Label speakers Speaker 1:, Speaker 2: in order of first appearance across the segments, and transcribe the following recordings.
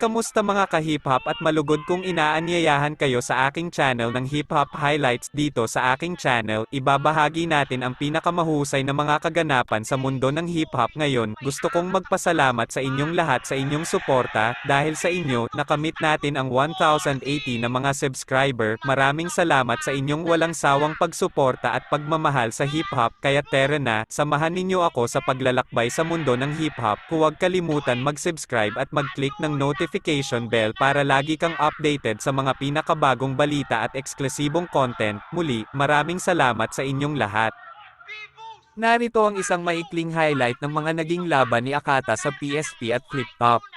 Speaker 1: Kamusta mga ka-hip-hop at malugod kung inaanyayahan kayo sa aking channel ng hip-hop highlights dito sa aking channel, ibabahagi natin ang pinakamahusay na mga kaganapan sa mundo ng hip-hop ngayon. Gusto kong magpasalamat sa inyong lahat sa inyong suporta, dahil sa inyo, nakamit natin ang 1,080 na mga subscriber. Maraming salamat sa inyong walang sawang pagsuporta at pagmamahal sa hip-hop, kaya tara na, samahan ninyo ako sa paglalakbay sa mundo ng hip-hop. Huwag kalimutan mag-subscribe at mag-click ng notification bell para lagi kang updated sa mga pinakabagong balita at eksklusibong content. Muli, maraming salamat sa inyong lahat. Narito ang isang maikling highlight ng mga naging laban ni Akata sa PSP at Flip Top.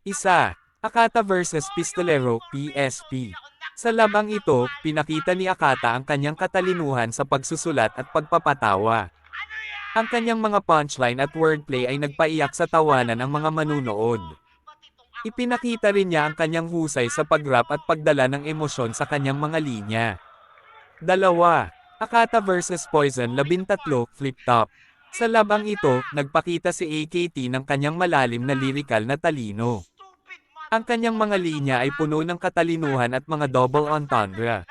Speaker 1: 1. Akata vs Pistolero, PSP. Sa labang ito, pinakita ni Akata ang kanyang katalinuhan sa pagsusulat at pagpapatawa. Ang kanyang mga punchline at wordplay ay nagpaiyak sa tawanan ng mga manunood. Ipinakita rin niya ang kanyang husay sa pag-rap at pagdala ng emosyon sa kanyang mga linya. 2. Akata vs Poison 13, Flip Top. Sa labang ito, nagpakita si AKT ng kanyang malalim na lirikal na talino. Ang kanyang mga linya ay puno ng katalinuhan at mga double entendre.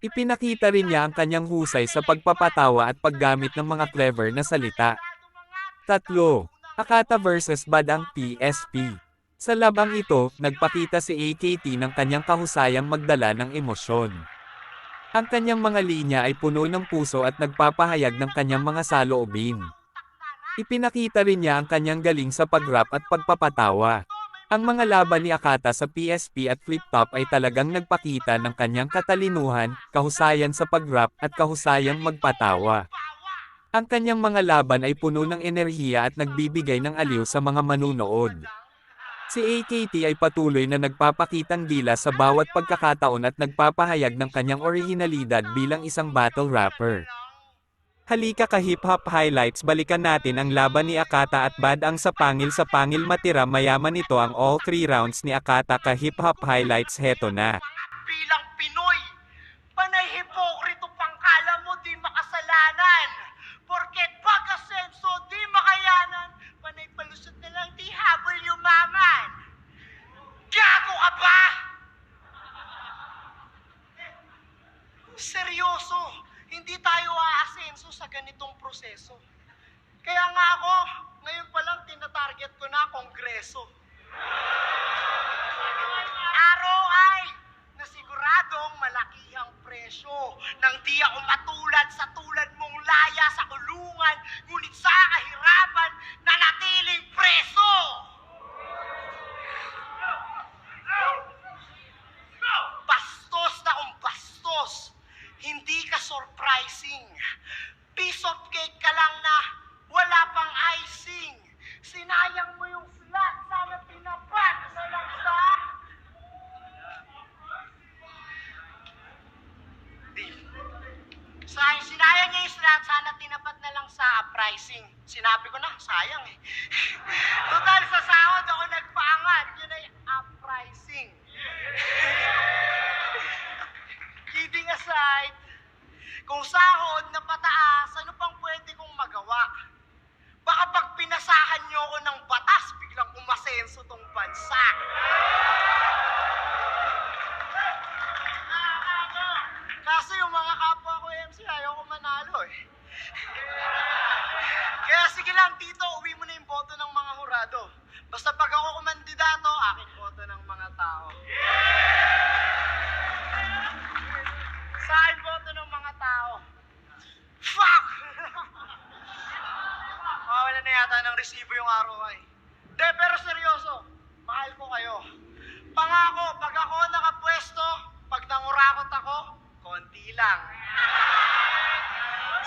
Speaker 1: Ipinakita rin niya ang kanyang husay sa pagpapatawa at paggamit ng mga clever na salita. 3. Akata vs Badang, PSP. Sa labang ito, nagpakita si AKT ng kanyang kahusayang magdala ng emosyon. Ang kanyang mga linya ay puno ng puso at nagpapahayag ng kanyang mga saloobin. Ipinakita rin niya ang kanyang galing sa pag-rap at pagpapatawa. Ang mga laban ni Akata sa PSP at Flip Top ay talagang nagpakita ng kanyang katalinuhan, kahusayan sa pag-rap at kahusayang magpatawa. Ang kanyang mga laban ay puno ng enerhiya at nagbibigay ng aliw sa mga manunood. Si AKT ay patuloy na nagpapakitang dila sa bawat pagkakataon at nagpapahayag ng kanyang orihinalidad bilang isang battle rapper. Halika ka-hip-hop highlights, balikan natin ang laban ni Akata at Badang sa pangil matira. Mayaman ito ang all 3 rounds ni Akata. Ka-hip-hop highlights, heto na.
Speaker 2: Bilang Pinoy, panay hipokrito pangkala mo di makasalanan. Porket pag-asenso di makayanan, panay palusot na lang di habol yumaman. Gago ka ba? Seryoso, hindi tayo aasenso sa ganitong proseso. Kaya nga ako, ngayon pa lang tinatarget ko na kongreso. Araw ay nasiguradong malaki ang presyo nang di ako matulad sa tulad mong laya sa kulungan, ngunit sa kahirapan nanatiling preso. Bastos na kung bastos, hindi ka surprising. Piece of cake ka lang na wala pang icing. Sinayang mo yung flat, sana tinapat na lang sa... Sinayang niya yung slot, sana tinapat na lang sa pricing. Sinabi ko na, sayang eh. Total, sa sahod ako nagpaangat, yun ay pricing. Kidding aside, kung sahod na pataas, ano pang pwede kong magawa? Baka pag pinasahan niyo ako ng batas, biglang umasenso tong bansa. Kaso yung mga kapwa ko MC, ayaw ko manalo eh. Kaya sige lang, Tito, uwi mo na yung boto ng mga hurado. Basta pag ako kumandidato, aking boto ng mga tao. Sa akin boto ng mga tao. Fuck! Mawala na yata ng resibo yung ROI. De, pero seryoso, mahal ko kayo. Pangako, pag ako nakapwesto, pag nangurakot ako, konti lang.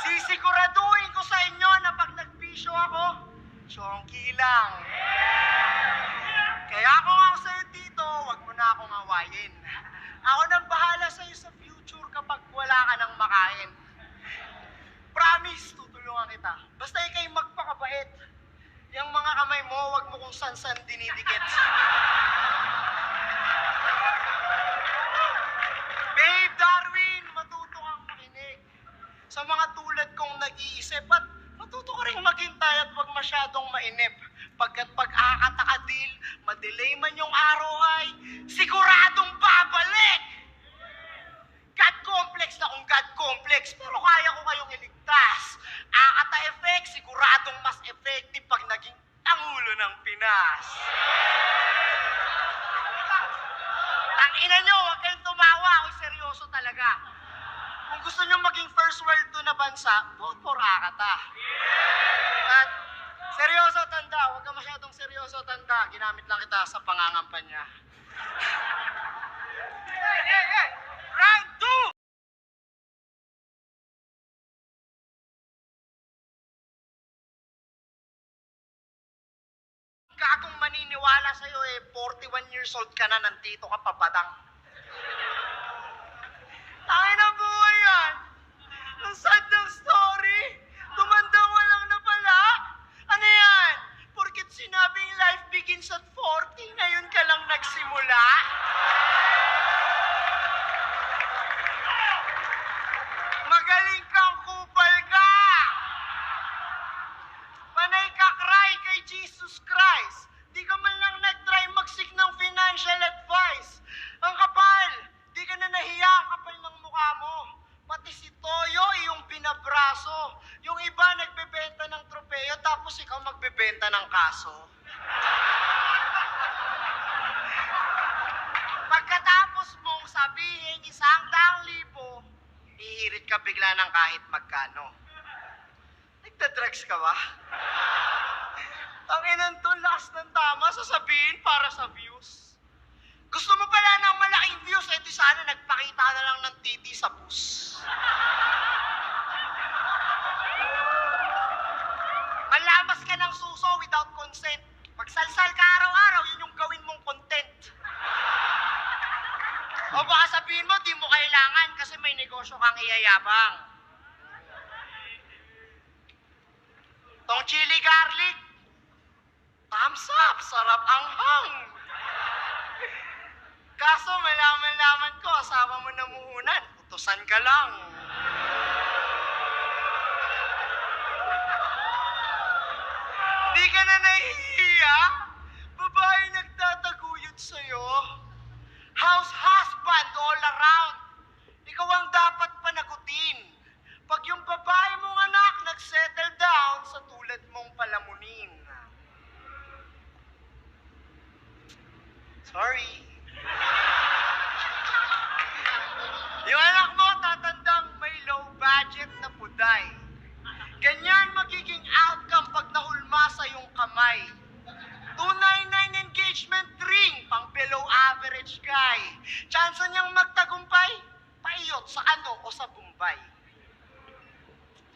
Speaker 2: Sisiguraduhin ko sa inyo na pag nagpisyo ako, chonky lang. Kaya ako nga sa'yo dito, wag mo na akong awayin. Ako nang bahala sa'yo sa future kapag wala ka nang makain. Promise, tutulungan kita. Basta ikay magpakabait. Yung mga kamay mo, wag mo kung san-san dinidikit. Babe Darwin, matuto kang makinig. Sa mga tulad kong nag-iisip at matuto ka rin maghintay at wag masyadong mainip. Pagkat pag-akatakadil, madelay man yung araw ay, siguradong babalik! God complex na kung God complex, pero kaya ko kayong iligtas. Akata effect, siguradong mas effective pag naging Pangulo ng Pinas. Tangina nyo, huwag kayong tumawa. Ako'y seryoso talaga. Kung gusto nyo maging first world to na bansa, vote for Akata. At seryoso, tanda. Huwag ka masyadong seryoso, tanda. Ginamit lang kita sa pangangampanya. Hey! Round 2! Kagong maniniwala sa'yo 41 years old ka na, nandito ka pa badang. Tayo na buhay yan! Ang sad ng story! Tumandang walang na pala! Ano yan? Porket sinabing life begins at 40, ngayon ka lang nagsimula? Magaling kang kupal ka! Panay ka cry kay Jesus Christ. Di ka man lang nag-try mag-seek ng financial advice. Ang kapal! Di ka na nahiya, ang kapal ng mukha mo. Pati si Toyo, iyong binabraso. Yung iba nagbebenta ng tropeo, tapos ikaw magbebenta ng kaso. Pagkatapos mong sabihin 100,000, ihirit ka bigla ng kahit magkano. Nagda-drugs ka ba? Ang inan to, lakas ng tama, sasabihin para sa views. Gusto mo pala ng malaking views, di sana nagpakita na lang ng titi sa bus. Malabas ka ng suso without consent. Magsalsal ka araw-araw, yun yung gawin mong content. O baka sabihin mo, di mo kailangan kasi may negosyo kang iyayabang. Tong chili garlic, thumbs up, sarap anghang. Kaso malaman-laman ko, asawa mo namuhunan, utusan ka lang. Di ka na nahihiya? Babae nagtataguyod sa'yo. House husband all around. Ikaw ang dapat panagutin. Pag yung babae mong anak nag-settle down sa tulad mong palamunin. Sorry. Yung anak mo tatandang may low budget na puday. Ganyan magiging outcome pag nahulma sa yung kamay. 299 engagement ring, pang below average guy. Chance niyang magtagumpay, paiyot sa ano o sa Bombay.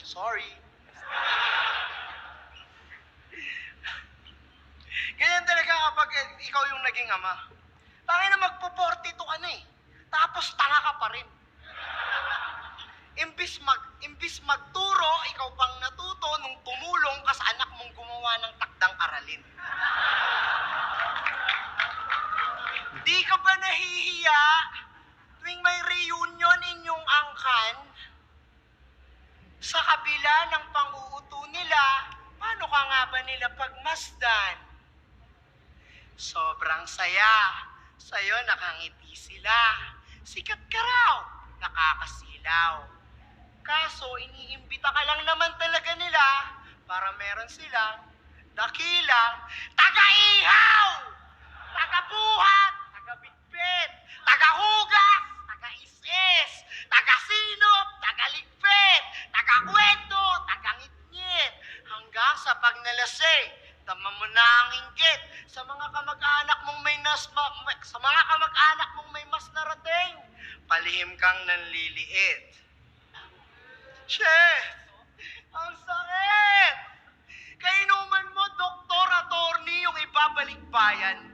Speaker 2: Sorry. Ganyan talaga kapag ikaw yung naging ama. Tangin na magpo-42 ka na tapos tanga ka pa rin. Imbis magturo, ikaw pang natuto nung tumulong ka sa anak mong gumawa ng takdang aralin. Di ka ba nahihiya tuwing may reunion inyong angkan? Sa kabila ng pang-uuto nila, paano ka nga ba nila pagmasdan? Sobrang saya. Sa'yo nakangiti sila. Sikat ka raw, nakakasilaw. Kaso iniimbita ka lang naman talaga nila para meron silang dakilang taga-ihaw, taga-buhat, taga-bitbit, taga-hugas, taga-isis, taga-sinop, taga-ligpit, taga-kwento, taga-ngit-ngit, hanggang sa pag nalasing, tama mo na ang inggit sa mga kamag-anak mong may mas narating, palihim kang nanliliit. Chef, ang sakit! Kainuman mo, doktor, attorney, yung ibabalik bayan.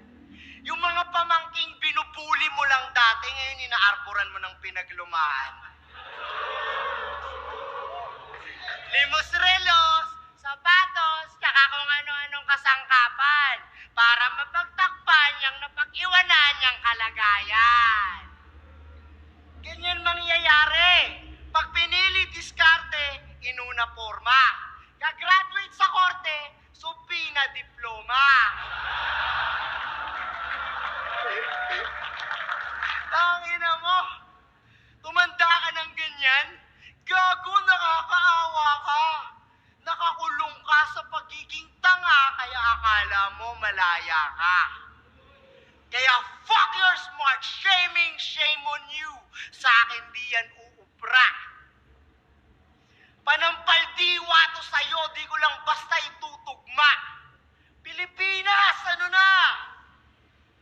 Speaker 2: Yung mga pamangking binubuli mo lang dati, ngayon inaarboran mo ng pinaglumaan. Limos relos, sapatos, tsaka kung ano-anong kasangkapan para mapagtakpan yung napag-iwanan niyang kalagayan. Ganyan mangyayari. Pag pinili diskarte, inuna forma. Gagraduate sa korte, Supina diploma. Tangina mo, tumanda ka ng ganyan? Gago, nakakaawa ka. Nakakulong ka sa pagiging tanga, kaya akala mo malaya ka. Kaya fuck your smart shaming, shame on you. Sa akin di yan uubra. Panampal diwa to sa'yo, di ko lang basta itutugma. Pilipinas, ano na?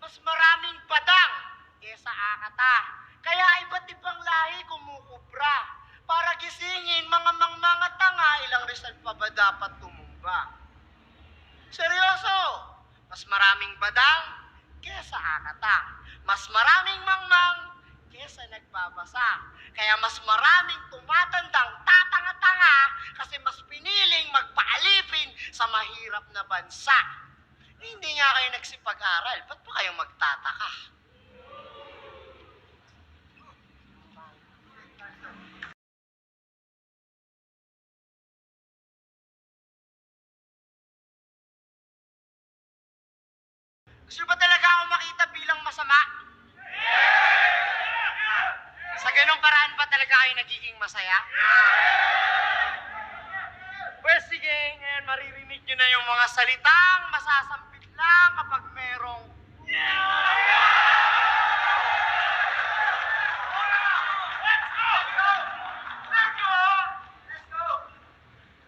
Speaker 2: Mas maraming badang kesa akata. Kaya iba't ibang lahi kumukubra. Para gisingin mga tanga, ilang Rizal pa ba dapat tumumba? Seryoso, mas maraming badang kesa akata. Mas maraming mangmang kesa nagbabasa. Kaya mas maraming tumatandang tatanga-tanga kasi mas piniling magpaalipin sa mahirap na bansa. Hindi nga kayo nagsipag-aral, ba't pa kayo magtataka? Gusto ba talaga ako makita bilang masama? Sa ganong paraan ba talaga kayo nagiging masaya? Well, sige, ngayon maririnig nyo na yung mga salitang masasampit lang kapag merong...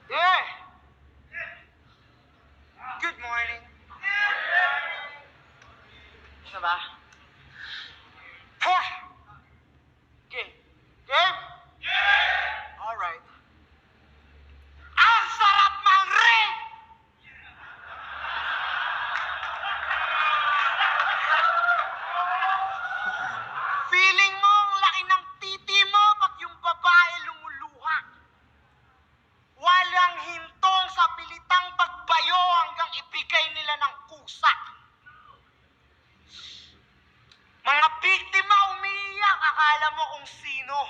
Speaker 2: Yeah! Good morning. Ano ba? Huh! Game? Game? Alright. Ang sarap mang ring! Feeling mo ang laki ng titi mo pag yung babae lumuluha. Walang hintong sa pilitang pagbayo hanggang ibigay nila ng kusa. Mga biktima umiiyak, akala mo kung sino.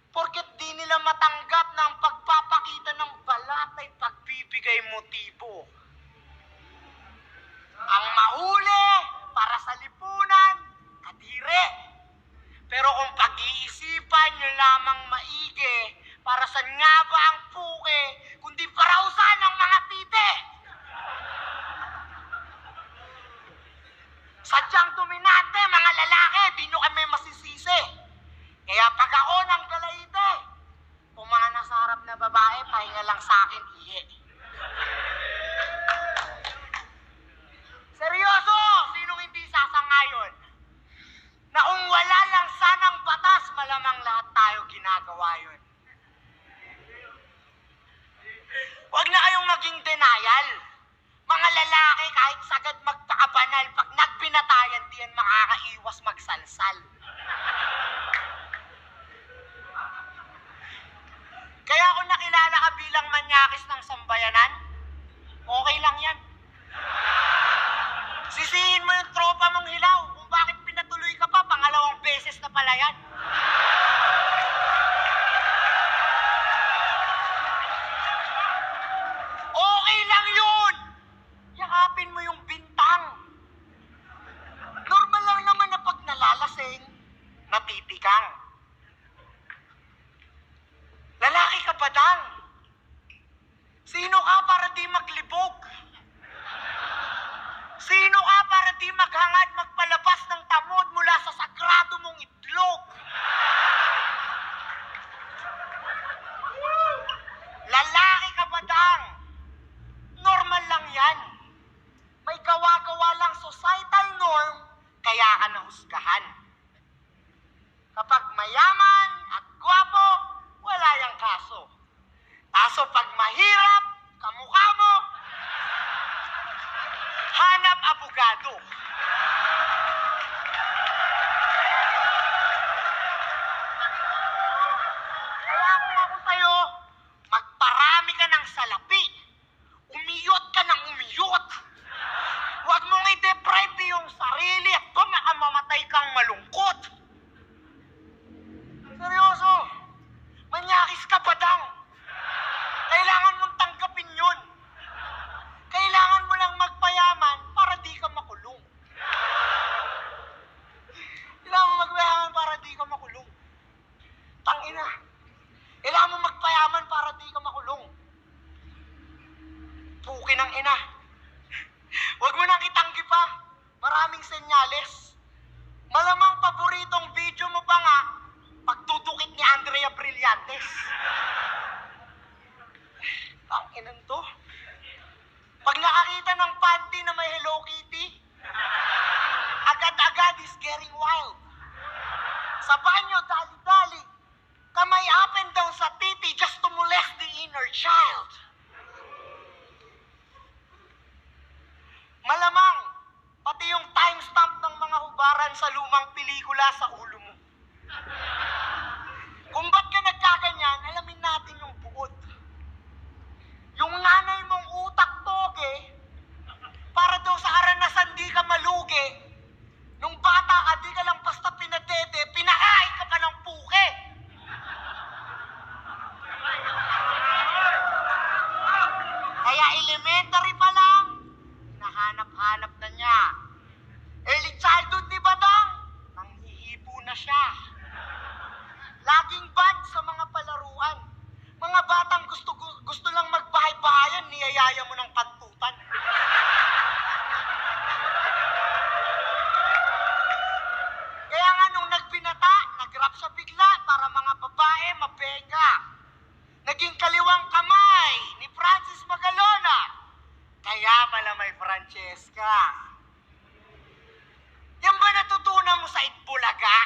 Speaker 2: Porket di nila matanggap na ang pagpapakita ng balat ay pagbibigay motibo. Ang mahuli para sa lipunan, kadire. Pero kung pag-iisipan nyo lamang maigi, para saan nga ba ang puke, kundi parausan ng mga tite? Sadyang dominante, mga lalaki, di nyo kami masisisi. Kaya pag ako ng galaite, pumana sa harap na babae, pahinga lang sa akin, iye. Seryoso, sinong hindi sasangayon? Na kung wala lang sanang batas, malamang lahat tayo ginagawa yun. Huwag na kayong maging denial. Mga lalaki, kahit sagad magpakabanal, pag nagbinatayan, diyan makakaiwas magsalsal. Kaya kung nakilala ka bilang manyakis ng sambayanan, okay lang yan. Sisihin mo yung tropa mong hilaw kung bakit pinatuloy ka pa, pangalawang beses na pala yan. Okay lang yun! Yakapin mo yung bintang. Normal lang naman na pag nalalasing, natitikang. Lalaki ka ba dang? Sino ka para di maglibog? Sino ka para di maghangad magpalabas ng tamod mula sa sagrado mong itlog? Lalaki ka ba dang? Normal lang yan. May gawa-gawa lang societal norm, kaya ka nahusgahan. Kapag mayaman at gwapo, wala yang kaso. Kaso pag mahirap, kamukha mo, hanap abogado. Kaya kung ako sa'yo, magparami ka ng salapi. Umiyot ka ng umiyot. Huwag mong i-deprive yung sarili at baka mamatay kang malungkot. Seryoso, manyakis ka ba dang? Kailangan mong tanggapin yun. sa lumang pelikula sa ulo mo. Kung ba't ka nagkaganyan, alamin natin yung buod. Yung nanay mong utak toge, para daw sa karanasan di ka malugi. Nung bata ka, di ka lang basta pinadede, pinakain ka pa ng puke. Kaya elementary pa lang, hinahanap-hanap na niya. Early childhood ni Badang, nanghihipo na siya. Laging bad sa mga palaruan. Mga batang gusto lang magbahay-bahayan, niyayaya mo ng kantutan. Kaya nga nung nagbinata, nag-rap siya bigla para mga babae mabenga. Naging kaliwang kamay ni Francis Magalona. Kaya pala may Francesca. Yan ba natutunan mo sa Itbulaga?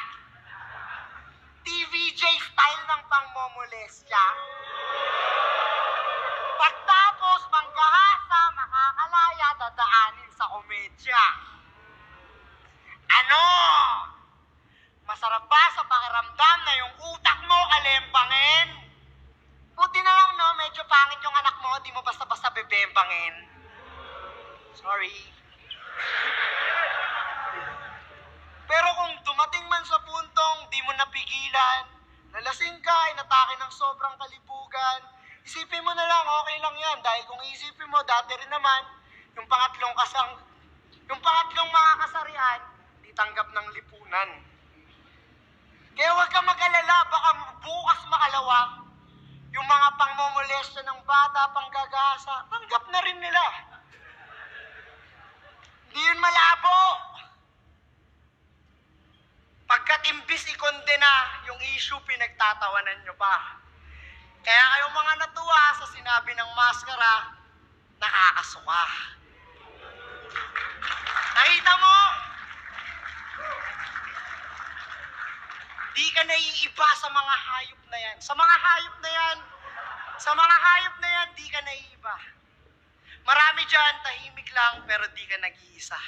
Speaker 2: TVJ style ng pangmomolestya? Pagtapos manggahasa, makakalaya, dadaanin sa komedya. Ano? Masarap ba sa pakiramdam na yung utak mo kalempangin? Buti na lang no, medyo pangit yung anak mo, di mo basta-basta bebembangin. Sorry. Pero kung dumating man sa puntong di mo napigilan, nalasing ka, inatake ng sobrang kalibugan, isipin mo na lang, okay lang yan. Dahil kung isipin mo, dati rin naman, yung pangatlong mga kasarian, di tanggap ng lipunan. Kaya huwag kang mag-alala, baka bukas makalawa, yung mga pangmomolestya ng bata, panggagasa, tanggap na rin nila. Hindi yun malabo. Pagkat imbis ikondena yung issue, pinagtatawanan nyo pa. Kaya kayong mga natuwa sa sinabi ng maskara, nakakasuka. Nakita mo? Di ka naiiba sa mga hayop na yan. Sa mga hayop na yan, di ka naiiba. Marami dyan, tahimik lang, pero di ka nag-iisa.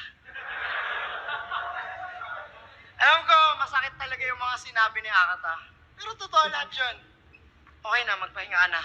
Speaker 2: Alam ko, masakit talaga yung mga sinabi ni Akata. Pero totoo lahat yun. Okay na, magpahinga ka na.